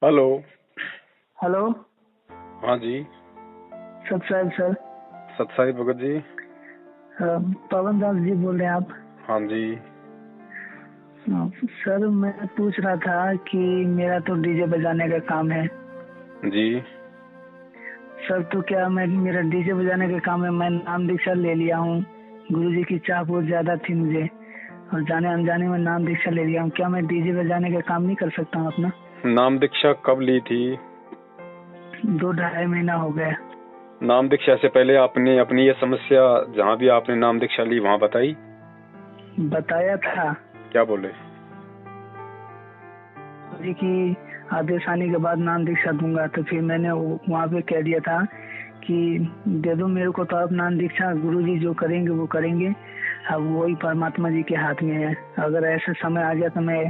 Hello. Hello. हाँ जी। सतसाहिब sir. सतसाई Bhagat ji. पवन दास जी बोल रहे हैं आप? हाँ जी। सर मैं पूछ रहा था कि मेरा तो डीजे बजाने का काम है। जी। सर तो क्या मैं मेरा डीजे बजाने का काम है, मैं नाम दीक्षा ले लिया हूँ। गुरुजी की चाह बहुत ज्यादा थी मुझे और जाने अनजाने में नाम दीक्षा ले लिया हूँ। क्या मैं डीजे बजाने का काम नहीं कर सकता हूँ अपना? नाम दीक्षा कब ली थी? 2-2.5 महीना हो गया। नाम दीक्षा से पहले आपने अपनी ये समस्या जहाँ भी आपने नाम दीक्षा ली वहाँ बताई? बताया था क्या बोले? जी कि आदेश आने के बाद नाम दीक्षा दूंगा, तो फिर मैंने वहाँ पे कह दिया था कि दे दो मेरे को तो अब नाम दीक्षा, गुरुजी जो करेंगे वो करेंगे, अब वही परमात्मा जी के हाथ में है। अगर ऐसा समय आ गया तो मैं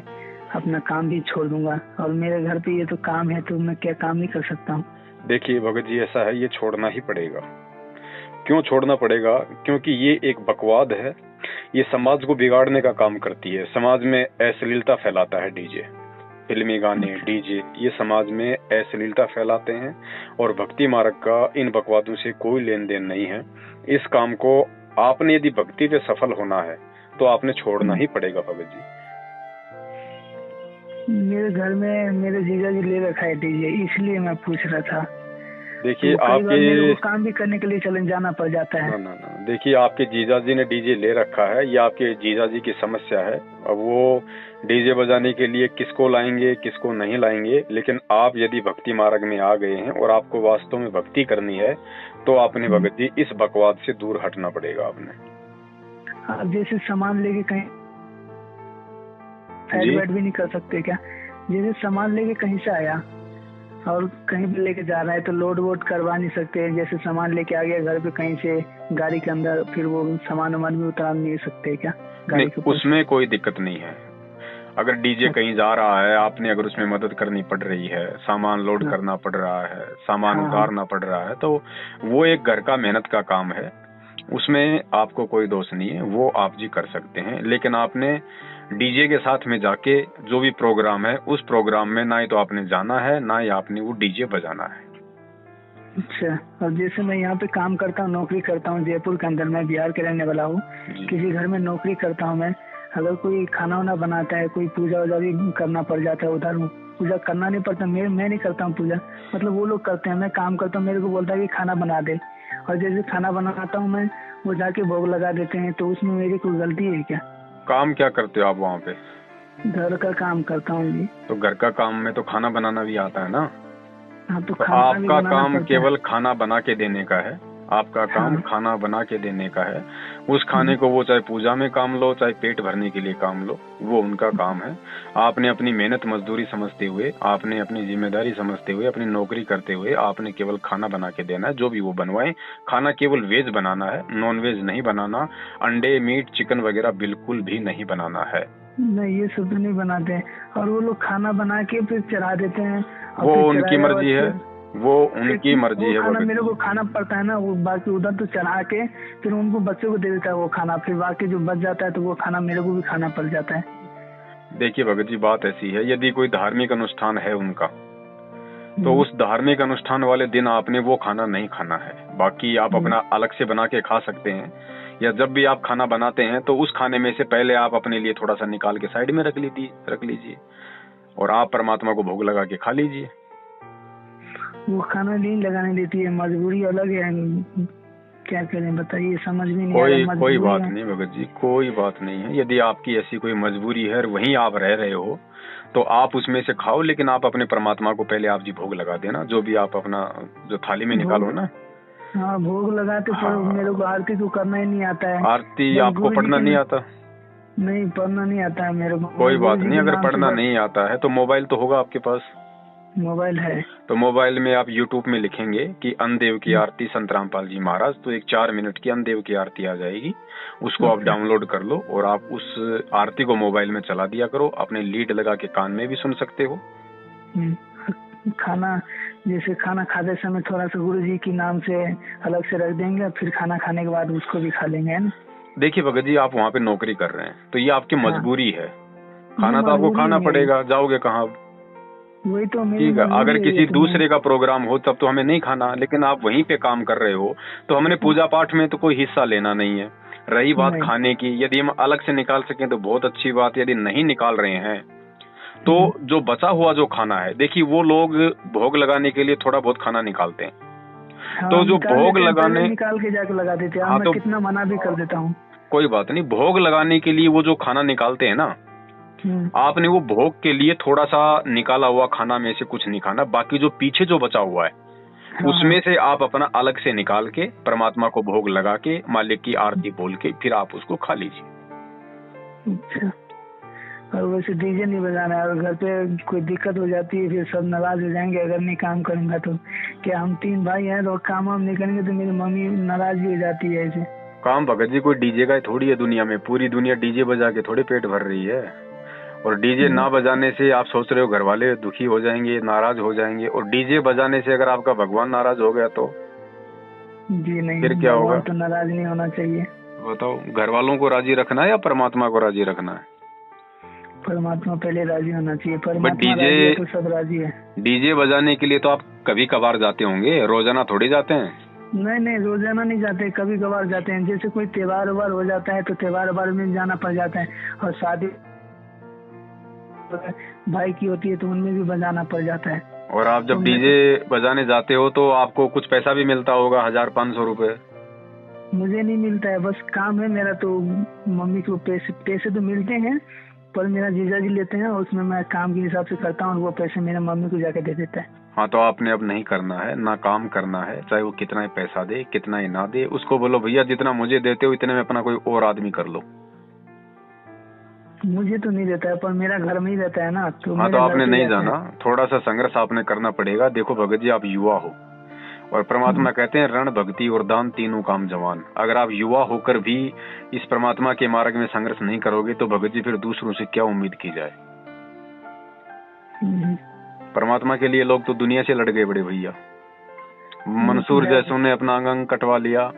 अपना काम भी छोड़ दूंगा, और मेरे घर पे ये तो काम है तो मैं क्या काम नहीं कर सकता हूँ? देखिए भगत जी, ऐसा है, ये छोड़ना ही पड़ेगा। क्यों छोड़ना पड़ेगा? क्योंकि ये एक बकवाद है। ये समाज को बिगाड़ने का काम करती है। समाज में अश्लीलता फैलाता है डीजे, फिल्मी गाने, डीजे, ये समाज में अश्लीलता फैलाते हैं। और भक्ति मार्ग का इन बकवादों से कोई लेन देन नहीं है। इस काम को आपने यदि भक्ति पे सफल होना है तो आपने छोड़ना ही पड़ेगा भगत जी। मेरे घर में मेरे जीजा जी ले रखा है डीजे, इसलिए मैं पूछ रहा था। देखिए तो कई बार मेरे आपके को काम भी करने के लिए चले जाना पड़ जाता है। ना ना ना देखिए, आपके जीजा जी ने डीजे ले रखा है, ये आपके जीजा जी की समस्या है। अब वो डीजे बजाने के लिए किसको लाएंगे किसको नहीं लाएंगे, लेकिन आप यदि भक्ति मार्ग में आ गए हैं और आपको वास्तव में भक्ति करनी है तो आपने भगत जी इस बकवाद से दूर हटना पड़ेगा। आपने आप जैसे सामान लेके कहीं साइड बैठ भी नहीं कर सकते क्या? जैसे सामान लेके कहीं से आया और कहीं भी लेके जा रहा है तो लोड वोड करवा नहीं सकते? जैसे सामान लेके आ गया घर पे कहीं से गाड़ी के अंदर, फिर वो सामान वामान भी उतार नहीं सकते क्या गाड़ी के ऊपर? उसमें कोई दिक्कत नहीं है। अगर डीजे कहीं जा रहा है, आपने अगर उसमें मदद करनी पड़ रही है, सामान लोड करना पड़ रहा है, सामान उतारना पड़ रहा है, तो वो एक घर का मेहनत का काम है। उसमें आपको कोई दोष नहीं है, वो आप जी कर सकते हैं। लेकिन आपने डीजे के साथ में जाके जो भी प्रोग्राम है उस प्रोग्राम में ना ही तो आपने जाना है ना ही आपने वो डीजे बजाना है। अच्छा, और जैसे मैं यहाँ पे काम करता हूँ, नौकरी करता हूँ जयपुर के अंदर, मैं बिहार के रहने वाला हूँ, किसी घर में नौकरी करता हूँ मैं। अगर कोई खाना वाना बनाता है, कोई पूजा वूजा भी करना पड़ जाता है, उधर पूजा करना नहीं पड़ता, मैं नहीं करता हूँ पूजा, मतलब वो लोग करते हैं, मैं काम करता हूँ, मेरे को बोलता है कि खाना बना दे, और जैसे खाना बनाता हूँ मैं, वो जाके भोग लगा देते हैं, तो उसमें मेरी कोई गलती है क्या? काम क्या करते हो आप वहाँ पे? घर का काम करता हूँ जी। तो घर का काम में तो खाना बनाना भी आता है ना? हाँ, तो तो खाना भी आपका बनाना काम पड़ता है। केवल खाना बना के देने का है। आपका काम खाना बना के देने का है। उस खाने को वो चाहे पूजा में काम लो चाहे पेट भरने के लिए काम लो, वो उनका काम है। आपने अपनी मेहनत मजदूरी समझते हुए, आपने अपनी जिम्मेदारी समझते हुए, अपनी नौकरी करते हुए आपने केवल खाना बना के देना है, जो भी वो बनवाए। खाना केवल वेज बनाना है, नॉन वेज नहीं बनाना। अंडे, मीट, चिकन वगैरह बिल्कुल भी नहीं बनाना है। नहीं, ये सब तो नहीं बनाते, और वो लोग खाना बना के फिर चढ़ा देते हैं। वो उनकी मर्जी है, वो उनकी मर्जी है। खाना मेरे को खाना पड़ता है ना, वो बाकी उधर तो चढ़ा के फिर उनको बच्चों को दे देता है वो खाना, फिर बाकी जो बच जाता है तो वो खाना मेरे को भी खाना पड़ जाता है। देखिए भगत जी, बात ऐसी है, यदि कोई धार्मिक अनुष्ठान है उनका, तो उस धार्मिक अनुष्ठान वाले दिन आपने वो खाना नहीं खाना है। बाकी आप अपना अलग से बना के खा सकते हैं, या जब भी आप खाना बनाते हैं तो उस खाने में से पहले आप अपने लिए थोड़ा सा निकाल के साइड में रख लीजिए और आप परमात्मा को भोग लगा के खा लीजिए। वो खाना नहीं लगाने देती है, मजबूरी अलग है, क्या करें बताइए, समझ में नहीं आ रहा। कोई बात नहीं भगत जी, कोई बात नहीं है। यदि आपकी ऐसी कोई मजबूरी है और वहीं आप रह रहे हो तो आप उसमें से खाओ, लेकिन आप अपने परमात्मा को पहले आप जी भोग लगा देना, जो भी आप अपना जो थाली में निकालो ना। हाँ, भोग लगाते पर मेरे को आरती तो करना ही नहीं आता है। आरती आपको पढ़ना नहीं आता? नहीं, पढ़ना नहीं आता है मेरे को। कोई बात नहीं, अगर पढ़ना नहीं आता है तो मोबाइल तो होगा आपके पास। मोबाइल है तो मोबाइल में आप यूट्यूब में लिखेंगे कि अन्नदेव की आरती संत रामपाल जी महाराज, तो एक 4 मिनट की अन्नदेव की आरती आ जाएगी। उसको आप डाउनलोड कर लो और आप उस आरती को मोबाइल में चला दिया करो। अपने लीड लगा के कान में भी सुन सकते हो। खाना जैसे खाना खाते समय थोड़ा सा गुरु जी के नाम से अलग से रख देंगे, फिर खाना खाने के बाद उसको भी खा लेंगे, है ना? देखिए भगत जी, आप वहाँ पे नौकरी कर रहे हैं तो ये आपकी मजबूरी है। खाना तो आपको खाना पड़ेगा, जाओगे कहाँ? वही तो मेरी ठीक है, अगर मजबूरी है किसी ये तो दूसरे का प्रोग्राम हो तब तो हमें नहीं खाना, लेकिन आप वहीं पे काम कर रहे हो तो हमने पूजा पाठ में तो कोई हिस्सा लेना नहीं है। रही बात नहीं। खाने की, यदि हम अलग से निकाल सकें तो बहुत अच्छी बात, यदि नहीं निकाल रहे हैं तो जो बचा हुआ जो खाना है, देखिए वो लोग भोग लगाने के लिए थोड़ा बहुत खाना निकालते हैं। हाँ, तो जो निकाल भोग लेते हैं, पहले लगाने, निकाल के जाके लगा देते हैं। हाँ मैं तो कितना मना भी कर देता हूँ। कोई बात नहीं, भोग लगाने के लिए वो जो खाना निकालते हैं ना, आपने वो भोग के लिए थोड़ा सा निकाला हुआ खाना में से कुछ नहीं खाना, बाकी जो पीछे जो बचा हुआ है उसमें से आप अपना अलग से निकाल के परमात्मा को भोग लगा के मालिक की आरती बोल के फिर आप उसको खा लीजिए। अच्छा, और वैसे डीजे नहीं बजाना है। और घर पे कोई दिक्कत हो जाती है फिर सब नाराज हो जाएंगे अगर नहीं काम करूंगा तो। क्या हम 3 भाई हैं तो काम वाम नहीं करेंगे तो मेरी मम्मी नाराज भी हो जाती है ऐसे। काम भगत जी कोई डीजे का थोड़ी है दुनिया में, पूरी दुनिया डीजे बजा के थोड़ी पेट भर रही है। और डीजे ना बजाने से आप सोच रहे हो घर वाले दुखी हो जाएंगे, नाराज हो जाएंगे, और डीजे बजाने से अगर आपका भगवान नाराज हो गया तो जी नहीं, फिर क्या होगा? तो नाराज नहीं होना चाहिए। बताओ, घर वालों को राजी रखना है या परमात्मा को राजी रखना है? परमात्मा पहले राजी होना चाहिए। बट परमात्मा राजी है तो सब राजी है। डीजे बजाने के लिए तो आप कभी कभार जाते होंगे, रोजाना थोड़ी जाते हैं। नहीं, रोजाना नहीं जाते, कभी कभार जाते हैं। जैसे कोई त्योहार वार हो जाता है तो त्योहार में जाना पड़ जाता है। और शादी भाई की होती है तो उनमें भी बजाना पड़ जाता है। और आप जब डीजे बजाने जाते हो तो आपको कुछ पैसा भी मिलता होगा, 1000-500 रुपए? मुझे नहीं मिलता है, बस काम है मेरा। तो मम्मी को पैसे तो मिलते हैं, पर मेरा जीजा जी लेते हैं और उसमें मैं काम के हिसाब से करता हूँ और वो पैसे मेरे मम्मी को जाके दे देता है। हाँ, तो आपने अब नहीं करना है, ना काम करना है, चाहे वो कितना ही पैसा दे कितना ही ना दे। उसको बोलो भैया जितना मुझे देते हो इतने में अपना कोई और आदमी कर लो। मुझे तो नहीं देता है, पर मेरा घर में ही रहता है ना। तो हाँ, तो आपने नहीं जाना, थोड़ा सा संघर्ष आपने करना पड़ेगा। देखो भगत जी, आप युवा हो और परमात्मा कहते हैं रण भक्ति और दान तीनों काम जवान। अगर आप युवा होकर भी इस परमात्मा के मार्ग में संघर्ष नहीं करोगे तो भगत जी फिर दूसरों से क्या उम्मीद की जाए? परमात्मा के लिए लोग तो दुनिया से लड़ गए बड़े भैया। मंसूर जैसों ने अपना अंग कटवा लिया,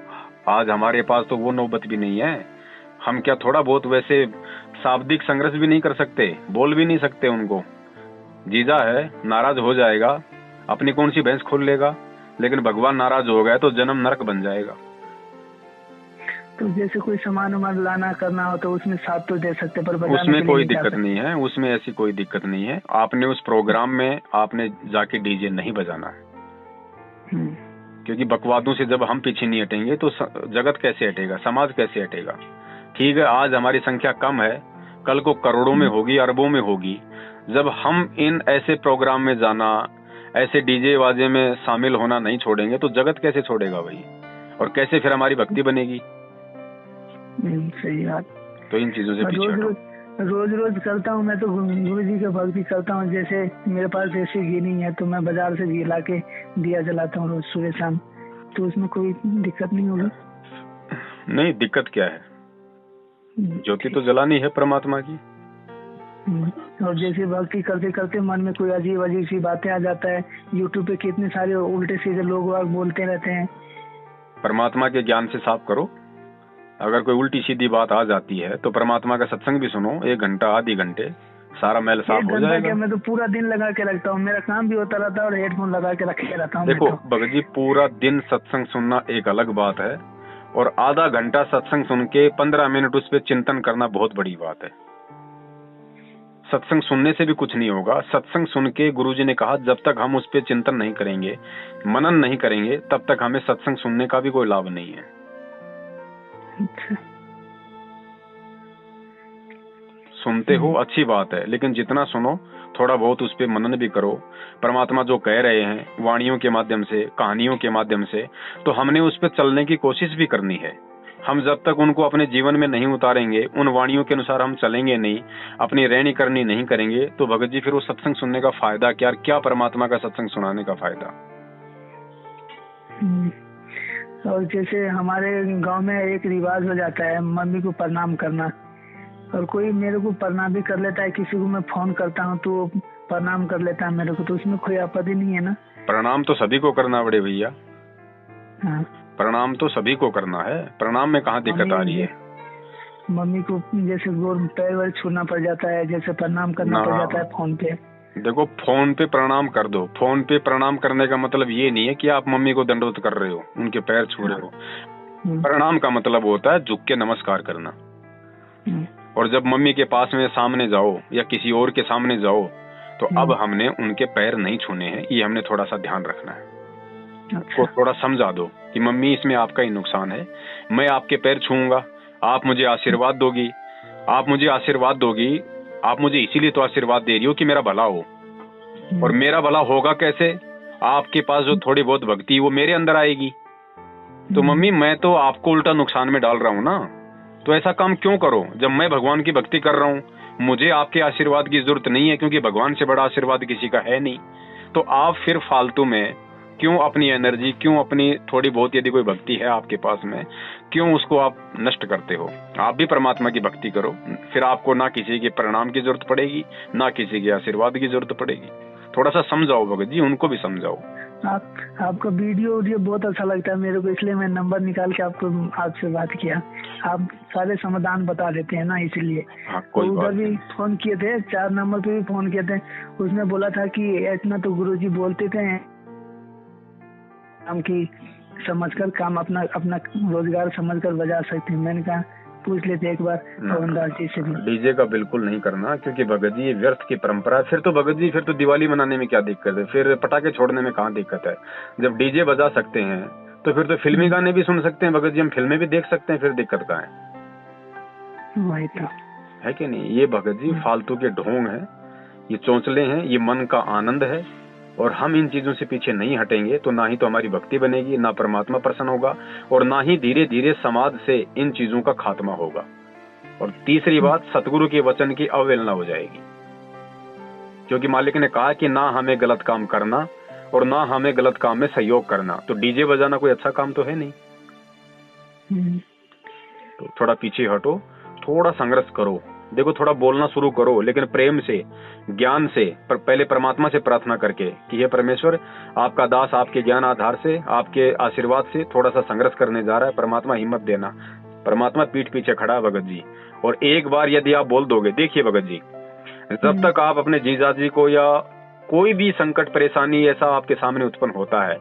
आज हमारे पास तो वो नौबत भी नहीं है। हम क्या थोड़ा बहुत वैसे शाब्दिक संघर्ष भी नहीं कर सकते, बोल भी नहीं सकते उनको? जीजा है, नाराज हो जाएगा, अपनी कौन सी भैंस खोल लेगा, लेकिन भगवान नाराज हो गया तो जन्म नरक बन जाएगा। तो जैसे कोई सामान वामान लाना करना हो तो उसमें साथ तो दे सकते, पर उसमें कोई दिक्कत नहीं है, उसमें ऐसी कोई दिक्कत नहीं है। आपने उस प्रोग्राम में आपने जाके डीजे नहीं बजाना है, क्योंकि बकवादों से जब हम पीछे नहीं हटेंगे तो जगत कैसे हटेगा, समाज कैसे हटेगा? ठीक है, आज हमारी संख्या कम है, कल को करोड़ों में होगी, अरबों में होगी। जब हम इन ऐसे प्रोग्राम में जाना, ऐसे डीजे वाजे में शामिल होना नहीं छोड़ेंगे तो जगत कैसे छोड़ेगा भाई? और कैसे फिर हमारी भक्ति बनेगी? सही बात। तो इन चीजों से पीछे हटो। रोज करता हूँ मैं तो गुरु जी की भक्ति करता हूँ। जैसे मेरे पास ऐसे घी नहीं है तो मैं बाजार से घी ला के दिया जलाता हूँ रोज सुबह शाम। तो उसमें कोई दिक्कत नहीं होगी? नहीं, दिक्कत क्या है, ज्योति तो जलानी है परमात्मा की। और जैसे भक्ति करते करते मन में कोई अजीब अजीब सी बातें आ जाता है। यूट्यूब पे कितने सारे उल्टे सीधे लोग बोलते रहते हैं। परमात्मा के ज्ञान से साफ करो। अगर कोई उल्टी सीधी बात आ जाती है तो परमात्मा का सत्संग भी सुनो, 1 घंटा आधे घंटे, सारा मैल साफ हो जाएगा। मैं तो पूरा दिन लगा के रखता हूँ, मेरा काम भी होता रहता है और हेडफोन लगा के रखे रहता हूँ। देखो भगत जी, पूरा दिन सत्संग सुनना एक अलग बात है और आधा घंटा सत्संग सुन के 15 मिनट उस पर चिंतन करना बहुत बड़ी बात है। सत्संग सुनने से भी कुछ नहीं होगा। सत्संग सुन के गुरुजी ने कहा जब तक हम उस पर चिंतन नहीं करेंगे, मनन नहीं करेंगे, तब तक हमें सत्संग सुनने का भी कोई लाभ नहीं है। सुनते हो अच्छी बात है, लेकिन जितना सुनो थोड़ा बहुत उस पर मनन भी करो। परमात्मा जो कह रहे हैं वाणियों के माध्यम से, कहानियों के माध्यम से, तो हमने उस पर चलने की कोशिश भी करनी है। हम जब तक उनको अपने जीवन में नहीं उतारेंगे, उन वाणियों के अनुसार हम चलेंगे नहीं, अपनी रहनी करनी नहीं करेंगे, तो भगत जी फिर वो सत्संग सुनने का फायदा क्या? क्या परमात्मा का सत्संग सुनाने का फायदा? और जैसे हमारे गांव में एक रिवाज हो जाता है मम्मी को प्रणाम करना, और कोई मेरे को प्रणाम भी कर लेता है। किसी को मैं फोन करता हूँ तो प्रणाम कर लेता है मेरे को, तो उसमें कोई आपत्ति नहीं है ना? प्रणाम तो सभी को करना बड़े भैया। हाँ, प्रणाम तो सभी को करना है, प्रणाम में कहाँ दिक्कत आ रही है? मम्मी को जैसे गोर पैर वैर छूना पड़ जाता है, जैसे प्रणाम करना पड़ जाता है फोन पे। देखो, फोन पे प्रणाम कर दो। फोन पे प्रणाम करने का मतलब ये नहीं है कि आप मम्मी को दंडवत कर रहे हो, उनके पैर छू रहे हो। प्रणाम का मतलब होता है झुक के नमस्कार करना। और जब मम्मी के पास में सामने जाओ या किसी और के सामने जाओ तो अब हमने उनके पैर नहीं छूने हैं, ये हमने थोड़ा सा ध्यान रखना है। को थोड़ा समझा दो कि मम्मी इसमें आपका ही नुकसान है, मैं आपके पैर छूऊंगा, आप मुझे आशीर्वाद दोगी, आप मुझे आशीर्वाद दोगी, आप मुझे इसीलिए तो आशीर्वाद दे रही हो कि मेरा भला हो। और मेरा भला होगा कैसे? आपके पास जो थोड़ी बहुत भक्ति वो मेरे अंदर आएगी। तो मम्मी मैं तो आपको उल्टा नुकसान में डाल रहा हूँ ना, तो ऐसा काम क्यों करो? जब मैं भगवान की भक्ति कर रहा हूँ, मुझे आपके आशीर्वाद की जरूरत नहीं है, क्योंकि भगवान से बड़ा आशीर्वाद किसी का है नहीं। तो आप फिर फालतू में क्यों अपनी एनर्जी, क्यों अपनी थोड़ी बहुत यदि कोई भक्ति है आपके पास में, क्यों उसको आप नष्ट करते हो? आप भी परमात्मा की भक्ति करो, फिर आपको ना किसी के प्रणाम की जरूरत पड़ेगी, ना किसी के आशीर्वाद की जरूरत पड़ेगी। थोड़ा सा समझाओ भगत जी, उनको भी समझाओ। आपका वीडियो बहुत अच्छा लगता है मेरे को, इसलिए मैं नंबर निकाल के आपसे बात किया। आप सारे समाधान बता देते हैं ना, इसलिए। तो उधर भी फोन किए थे, 4 नंबर पे भी फोन किए थे, उसने बोला था कि इतना तो गुरुजी बोलते थे काम की समझकर, काम अपना रोजगार समझकर बजा सकते हैं। मैंने कहा पूछ लेते एक बार पवनदास जी से भी। डीजे का बिल्कुल नहीं करना, क्योंकि भगत जी ये व्यर्थ की परंपरा है। फिर तो भगत जी फिर तो दिवाली मनाने में क्या दिक्कत है? फिर पटाखे छोड़ने में कहाँ दिक्कत है? जब डीजे बजा सकते हैं तो फिर तो फिल्मी गाने भी सुन सकते हैं भगत जी, हम फिल्में भी देख सकते हैं, फिर दिक्कत कहाँ है? वही तो है कि नहीं? ये भगत जी फालतू के ढोंग है, ये चौंचले हैं, ये मन का आनंद है। और हम इन चीजों से पीछे नहीं हटेंगे तो ना ही तो हमारी भक्ति बनेगी, ना परमात्मा प्रसन्न होगा, और ना ही धीरे धीरे समाज से इन चीजों का खात्मा होगा। और तीसरी बात, सतगुरु के वचन की अवहेलना हो जाएगी, क्योंकि मालिक ने कहा कि ना हमें गलत काम करना और ना हमें गलत काम में सहयोग करना। तो डीजे बजाना कोई अच्छा काम तो है नहीं। तो थोड़ा पीछे हटो, थोड़ा संघर्ष करो। देखो, थोड़ा बोलना शुरू करो, लेकिन प्रेम से, ज्ञान से, पहले परमात्मा से प्रार्थना करके कि हे परमेश्वर, आपका दास आपके ज्ञान आधार से, आपके आशीर्वाद से थोड़ा सा संघर्ष करने जा रहा है, परमात्मा हिम्मत देना। परमात्मा पीठ पीछे खड़ा है भगत जी। और एक बार यदि आप बोल दोगे, देखिए भगत जी, जब तक आप अपने जीजाजी को या कोई भी संकट परेशानी ऐसा आपके सामने उत्पन्न होता है,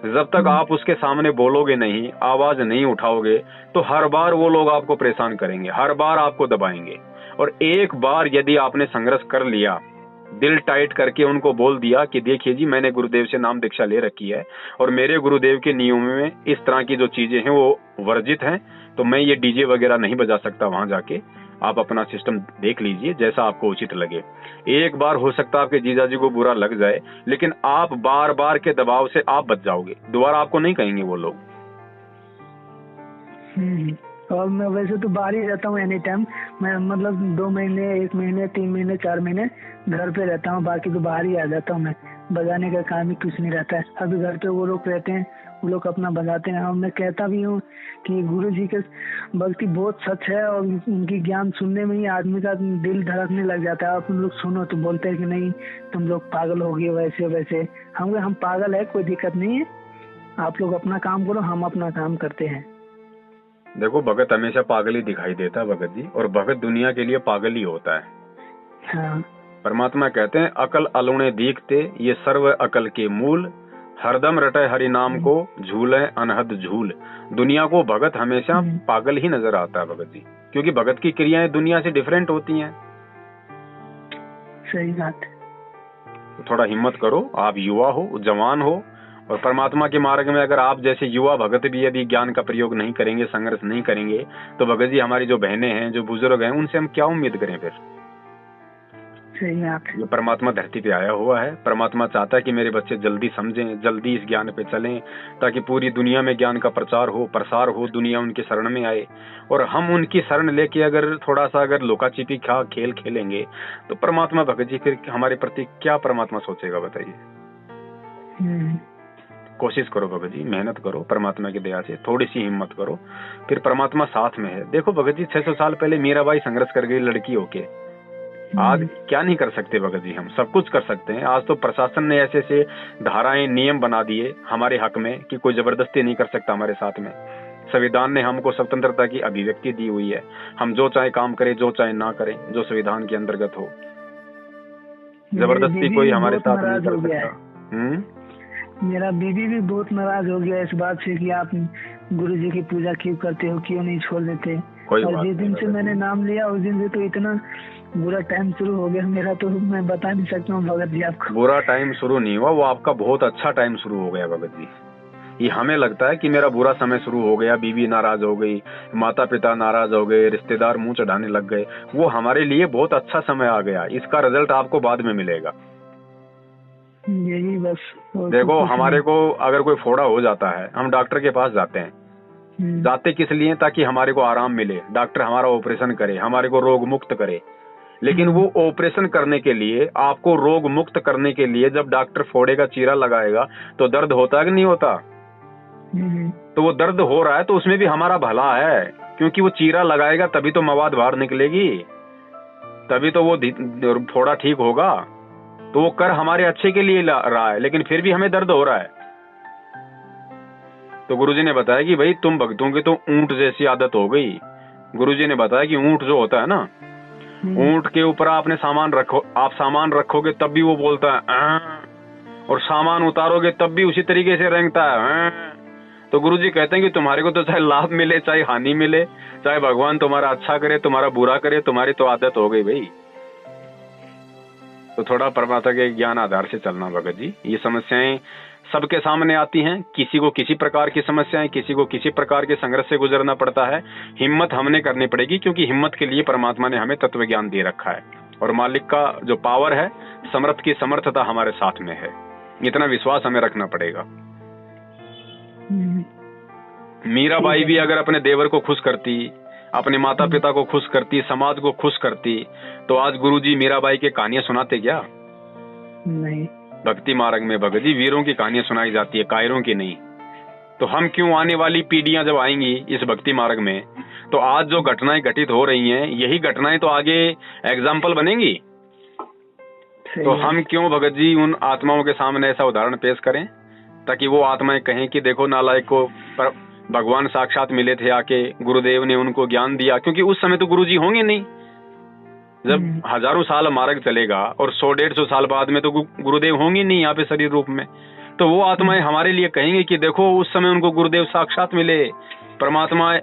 जब तक आप उसके सामने बोलोगे नहीं, आवाज नहीं उठाओगे, तो हर बार वो लोग आपको परेशान करेंगे, हर बार आपको दबाएंगे। और एक बार यदि आपने संघर्ष कर लिया, दिल टाइट करके उनको बोल दिया कि देखिए जी, मैंने गुरुदेव से नाम दीक्षा ले रखी है और मेरे गुरुदेव के नियमों में इस तरह की जो चीजें हैं वो वर्जित हैं, तो मैं ये डीजे वगैरह नहीं बजा सकता, वहां जाके आप अपना सिस्टम देख लीजिए जैसा आपको उचित लगे। एक बार हो सकता है आपके जीजाजी को बुरा लग जाए, लेकिन आप बार बार के दबाव से आप बच जाओगे, दोबारा आपको नहीं कहेंगे वो लोग। और मैं वैसे तो बाहर ही रहता हूँ एनी टाइम। मैं मतलब 2 महीने, 1 महीने, 3 महीने, 4 महीने घर पे रहता हूँ, बाकी तो बाहर ही आ जाता हूँ। मैं बजाने का काम ही कुछ नहीं रहता है। अभी घर पे वो लोग रहते हैं, वो लोग अपना बजाते हैं। और मैं कहता भी हूँ कि गुरु जी के भक्ति बहुत सच है, और उनकी ज्ञान सुनने में ही आदमी का दिल धड़कने लग जाता है। आप लोग सुनो तो बोलते हैं कि नहीं तुम लोग पागल हो गए, वैसे वैसे। हम पागल है, कोई दिक्कत नहीं है, आप लोग अपना काम करो, हम अपना काम करते हैं। देखो, भगत हमेशा पागल ही दिखाई देता है भगत जी, और भगत दुनिया के लिए पागल ही होता है। हाँ। परमात्मा कहते हैं, अकल अलुणे दीखते ये सर्व अकल के मूल, हरदम रटे हरि नाम को झूले अनहद झूल। दुनिया को भगत हमेशा पागल ही नजर आता है भगत जी, क्योंकि भगत की क्रियाएं दुनिया से डिफरेंट होती हैं। सही बात। तो थोड़ा हिम्मत करो, आप युवा हो, जवान हो, और परमात्मा के मार्ग में अगर आप जैसे युवा भगत भी यदि ज्ञान का प्रयोग नहीं करेंगे, संघर्ष नहीं करेंगे, तो भगत जी हमारी जो बहनें हैं, जो बुजुर्ग हैं, उनसे हम क्या उम्मीद करें फिर? ये परमात्मा धरती पे आया हुआ है, परमात्मा चाहता है कि मेरे बच्चे जल्दी समझें, जल्दी इस ज्ञान पे चलें, ताकि पूरी दुनिया में ज्ञान का प्रचार हो, प्रसार हो, दुनिया उनकी शरण में आए। और हम उनकी शरण लेके अगर थोड़ा सा अगर लुका छिपी खेल खेलेंगे, तो परमात्मा भगत जी फिर हमारे प्रति क्या परमात्मा सोचेगा बताइए? कोशिश करो भगत जी, मेहनत करो, परमात्मा की दया से थोड़ी सी हिम्मत करो, फिर परमात्मा साथ में है। देखो भगत जी, 600 साल पहले मीराबाई संघर्ष कर गई लड़की होके, आज क्या नहीं कर सकते भगत जी? हम सब कुछ कर सकते हैं। आज तो प्रशासन ने ऐसे ऐसे धाराएं, नियम बना दिए हमारे हक में कि कोई जबरदस्ती नहीं कर सकता हमारे साथ में। संविधान ने हमको स्वतंत्रता की अभिव्यक्ति दी हुई है, हम जो चाहे काम करें, जो चाहे ना करें, जो संविधान के अंतर्गत हो। जबरदस्ती कोई हमारे साथ नहीं नाराज कर हो गया है। सकता। मेरा बीबी भी बहुत नाराज हो गया इस बात से कि आप गुरु जी की पूजा क्यों करते हो, क्यों नहीं छोड़ देते। कोई और बात जिस दिन से मैंने नाम लिया उस दिन से तो इतना बुरा टाइम शुरू हो गया मेरा, तो मैं बता नहीं सकता हूँ भगत जी आपको। बुरा टाइम शुरू नहीं हुआ, वो आपका बहुत अच्छा टाइम शुरू हो गया भगत जी। ये हमें लगता है कि मेरा बुरा समय शुरू हो गया, बीवी नाराज हो गई, माता पिता नाराज हो गए, रिश्तेदार मुंह चढ़ाने लग गए। वो हमारे लिए बहुत अच्छा समय आ गया, इसका रिजल्ट आपको बाद में मिलेगा। यही बस। देखो, हमारे को अगर कोई फोड़ा हो जाता है, हम डॉक्टर के पास जाते हैं। जाते किस लिए? ताकि हमारे को आराम मिले, डॉक्टर हमारा ऑपरेशन करे, हमारे को रोग मुक्त करे। लेकिन वो ऑपरेशन करने के लिए, आपको रोग मुक्त करने के लिए जब डॉक्टर फोड़े का चीरा लगाएगा तो दर्द होता है कि नहीं होता? तो वो दर्द हो रहा है तो उसमें भी हमारा भला है, क्योंकि वो चीरा लगाएगा तभी तो मवाद बाहर निकलेगी, तभी तो वो फोड़ा ठीक होगा। तो वो कर हमारे अच्छे के लिए रहा है, लेकिन फिर भी हमें दर्द हो रहा है। तो गुरुजी ने बताया कि भाई तुम भक्तों की तो ऊंट जैसी आदत हो गई। गुरुजी ने बताया कि ऊंट जो होता है ना, ऊंट के ऊपर आपने सामान रखो, आप सामान रखोगे तब भी वो बोलता है, और सामान उतारोगे तब भी उसी तरीके से रेंगता है। तो गुरुजी कहते हैं कि तुम्हारे को तो चाहे लाभ मिले चाहे हानि मिले, चाहे भगवान तुम्हारा अच्छा करे तुम्हारा बुरा करे, तुम्हारी तो आदत हो गई भाई। तो थोड़ा परमात्मा के ज्ञान आधार से चलना भगत जी। ये समस्याएं सबके सामने आती हैं, किसी को किसी प्रकार की समस्याएं, किसी को किसी प्रकार के संघर्ष से गुजरना पड़ता है। हिम्मत हमने करनी पड़ेगी, क्योंकि हिम्मत के लिए परमात्मा ने हमें तत्व ज्ञान दे रखा है, और मालिक का जो पावर है, समर्थ की समर्थता हमारे साथ में है। इतना विश्वास हमें रखना पड़ेगा। मीराबाई भी अगर अपने देवर को खुश करती, अपने माता पिता को खुश करती, समाज को खुश करती, तो आज गुरुजी मीराबाई के कहानियां सुनाते क्या? नहीं। भक्ति मार्ग में भगत जी वीरों की कहानियां सुनाई जाती है, कायरों की नहीं। तो हम क्यों, आने वाली पीढ़ियां जब आएंगी इस भक्ति मार्ग में, तो आज जो घटनाएं घटित हो रही हैं, यही घटनाएं तो आगे एग्जाम्पल बनेंगी। तो हम क्यों भगत जी उन आत्माओं के सामने ऐसा उदाहरण पेश करें, ताकि वो आत्माएं कहें कि देखो नालायक को भगवान साक्षात मिले थे आके, गुरुदेव ने उनको ज्ञान दिया। क्योंकि उस समय तो गुरुजी होंगे नहीं, जब हजारों साल मार्ग चलेगा और 100-150 साल बाद में तो गुरुदेव होंगे नहीं यहाँ पे शरीर रूप में। तो वो आत्माएं हमारे लिए कहेंगे कि देखो उस समय उनको गुरुदेव साक्षात मिले, परमात्मा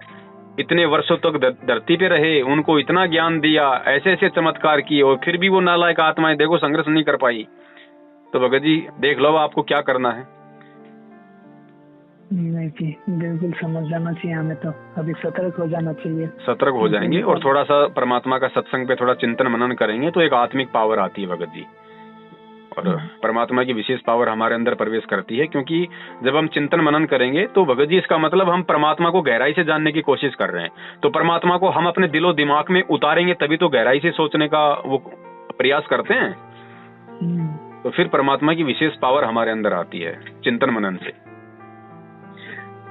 इतने वर्षों तक धरती पे रहे, उनको इतना ज्ञान दिया, ऐसे ऐसे चमत्कार किए, और फिर भी वो नालायक आत्माएं देखो संघर्ष नहीं कर पाई। तो भगत जी देख लो आपको क्या करना है। नहीं जी, बिल्कुल समझ जाना चाहिए हमें, तो अभी सतर्क हो जाना चाहिए। सतर्क हो जाएंगे और थोड़ा सा परमात्मा का सत्संग पे थोड़ा चिंतन मनन करेंगे तो एक आत्मिक पावर आती है भगत जी, और परमात्मा की विशेष पावर हमारे अंदर प्रवेश करती है। क्योंकि जब हम चिंतन मनन करेंगे तो भगत जी इसका मतलब हम परमात्मा को गहराई से जानने की कोशिश कर रहे हैं। तो परमात्मा को हम अपने दिलो दिमाग में उतारेंगे तभी तो गहराई से सोचने का वो प्रयास करते हैं। तो फिर परमात्मा की विशेष पावर हमारे अंदर आती है चिंतन मनन से।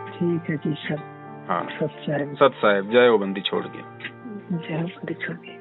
ठीक है जी सर। हाँ, सत साहेब। सत साहेब, जय हो बंदी छोड़ के। जय हो बंदी छोड़ के।